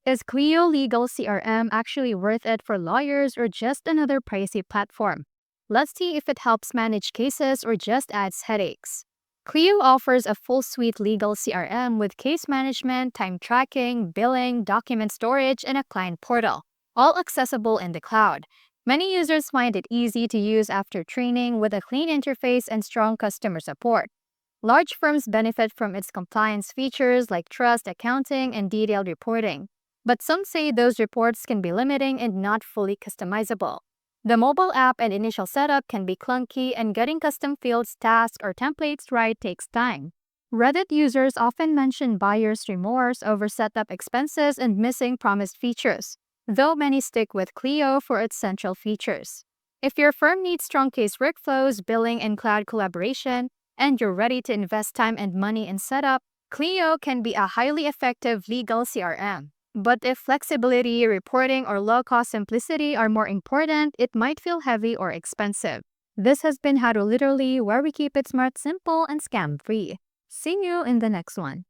Is Clio Legal CRM actually worth it for lawyers or just another pricey platform? Let's see if it helps manage cases or just adds headaches. Clio offers a full suite legal CRM with case management, time tracking, billing, document storage, and a client portal, all accessible in the cloud. Many users find it easy to use after training with a clean interface and strong customer support. Large firms benefit from its compliance features like trust accounting and detailed reporting. But some say those reports can be limiting and not fully customizable. The mobile app and initial setup can be clunky, and getting custom fields, tasks, or templates right takes time. Reddit users often mention buyer's remorse over setup expenses and missing promised features, though many stick with Clio for its central features. If your firm needs strong case workflows, billing, and cloud collaboration, and you're ready to invest time and money in setup, Clio can be a highly effective legal CRM. But if flexibility, reporting, or low-cost simplicity are more important, it might feel heavy or expensive. This has been How to Literally, where we keep it smart, simple, and scam-free. See you in the next one.